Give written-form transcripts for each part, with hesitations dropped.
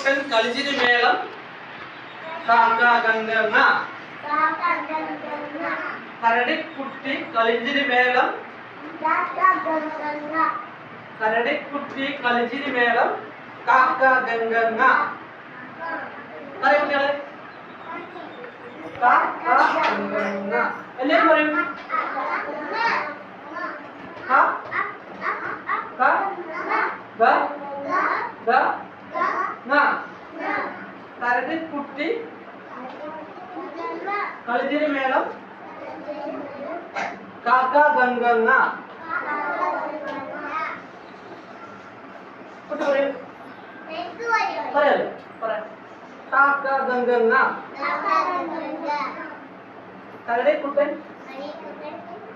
കരടിക്കുട്ടൻ കളിച്ചിരി മേളം കാക്ക ഗംഗ കരടിക്കുട്ടി കളിച്ചിരി മേളം കരടിക്കുട്ടി കളിച്ചിരി മേളം കാക്ക ഗംഗ പറയൂ കുട്ടികളെ കാക്ക ഗംഗ എല്ലാവരും പറയൂ കരടിക്കുട്ടി കളിച്ചിരി മേളം കാക്ക ഗംഗ കുട്ടി പറയൂ പറയാലോ പറയാം കാക്ക ഗംഗ കരടിക്കുട്ടൻ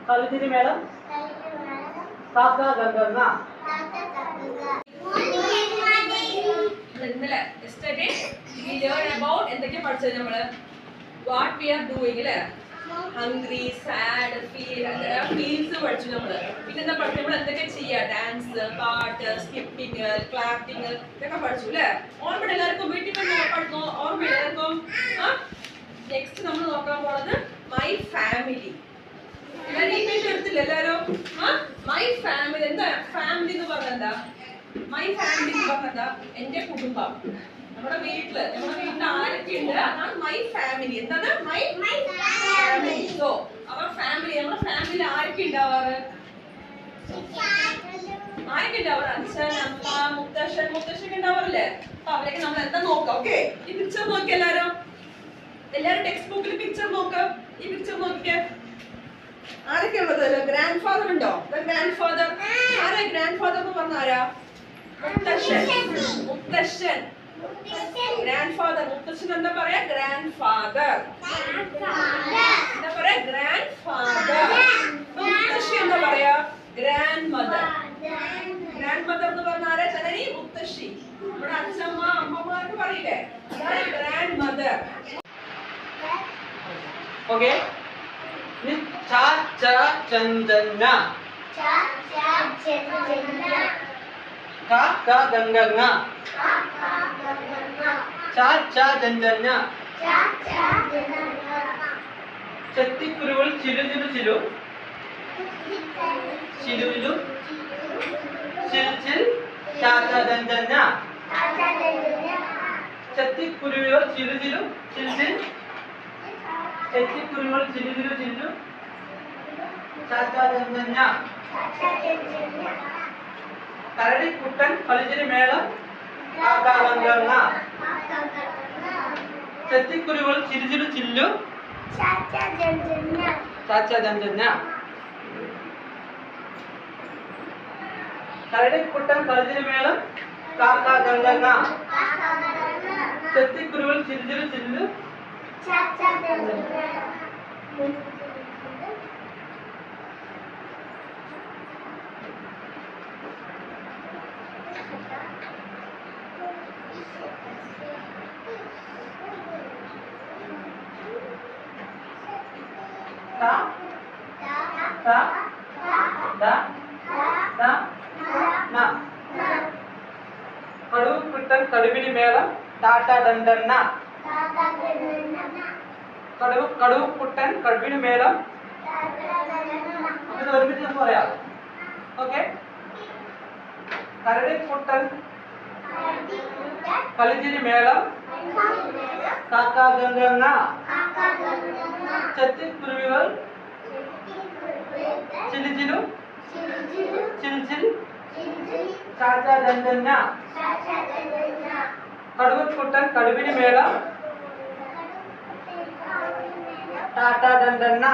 കളിച്ചിരി മേളം കാക്ക ഗംഗ ഇന്നലെ yesterday we learned about എന്തൊക്കെ പഠിച്ചത് നമ്മള് what we are doing അല്ലേ hungry sad feels പഠിച്ചു നമ്മള് പിന്നെ എന്താ പഠിച്ചു നമ്മൾ എന്തൊക്കെ ചെയ്യാ ഡാൻസ് പാട്ട് സ്കിപ്പിംഗ് ക്ലാപ്പിംഗ് ഇതൊക്കെ പഠിച്ചു അല്ലേ ഓർമ്മ എല്ലാവർക്കും വീട്ടിൽ പഠിക്കും ഓർമ്മ എല്ലാവർക്കും നെക്സ്റ്റ് നമ്മൾ നോക്കാൻ പോണത് മൈ ഫാമിലി എടുത്തില്ല എല്ലാരും മൈ ഫാമിലി എന്താ ഫാമിലി എന്ന് പറഞ്ഞെന്താ മൈ ഫാമിലി എന്ന് പറഞ്ഞെന്താ എന്റെ കുടുംബം നമ്മുടെ വീട്ടില് ആരൊക്കെ ഉണ്ട് അതാണ് മൈ ഫാമിലി എന്താണ് my family so our family നമ്മുടെ ഫാമിലിയിൽ ആരൊക്കെ ഉണ്ടാവാറ് അച്ഛൻ അമ്മ മുത്തശ്ശൻ ഉണ്ടാവാറില്ലേ അപ്പൊ അവരൊക്കെ നമ്മൾ എന്താ നോക്കാം ഓക്കെ ഈ പിക്ചർ നോക്കി എല്ലാരും ടെക്സ്റ്റ് ബുക്കിൽ പിക്ചർ നോക്ക് ഈ പിക്ചർ നോക്കിക്കേ ആരൊക്കെ ഉള്ളത് ഗ്രാൻഡ് ഫാദർ ഉണ്ടോ ഗ്രാൻഡ് ഫാദർ ആരാ ഗ്രാൻഡ് ഫാദർ എന്ന് പറഞ്ഞ ആരാ മുത്തശ്ശൻ ഗ്രാൻഡ് ഫാദർ മുത്തശ്ശൻ എന്താ പറയാ ഗ്രാൻഡ് ഫാദർ എന്താ പറയാ ഗ്രാൻഡ് ഫാദർ മുത്തശ്ശി എന്താ പറയാ ഗ്രാൻഡ് മദർ എന്ന് പറഞ്ഞ ആരാ ചലനി മുത്തശ്ശി ഇവിടെ അച്ഛമ്മ അമ്മമാർക്ക് പറയില്ലേ അതാണ് ഗ്രാൻഡ് മദർ ഓക്കെ ചന്ദന കാക്ക ഗംഗ ചന്ദന ചെത്തിക്കുരുകൾ ചിലു ചന്ദന ചെത്തിക്കുരുവികൾ ചിലു ചെത്തിക്കുരുവികൾ ചിലു ചന്ദന കരടിക്കുട്ടൻ കളിച്ചിരി മേളം കാക്ക ഗംഗ ചെത്തിക്കുരുവികൾ ചിലു ചന്ദന കരടിക്കുട്ടൻ കളിച്ചിരി മേളം കാക്ക ഗംഗ ചെത്തിക്കുരുവികൾ ചിലു കടുവക്കുട്ടൻ കടുവിനി മേളം ടാറ്റ ദണ്ഡണ്ണ കടുവക്കുട്ടൻ കടുവിനി മേളം ഒരുമിച്ച് പറയാം ഓക്കെ കരടിക്കുട്ടൻ കളിച്ചിരി മേളം കാക്ക ഗംഗ ചെത്തിക്കുരുവികൾ ചിലു ചാച്ച ദണ്ഡണ്ണ കടുവക്കുട്ടൻ കടുവിനി മേളം ടാറ്റ ദണ്ഡണ്ണ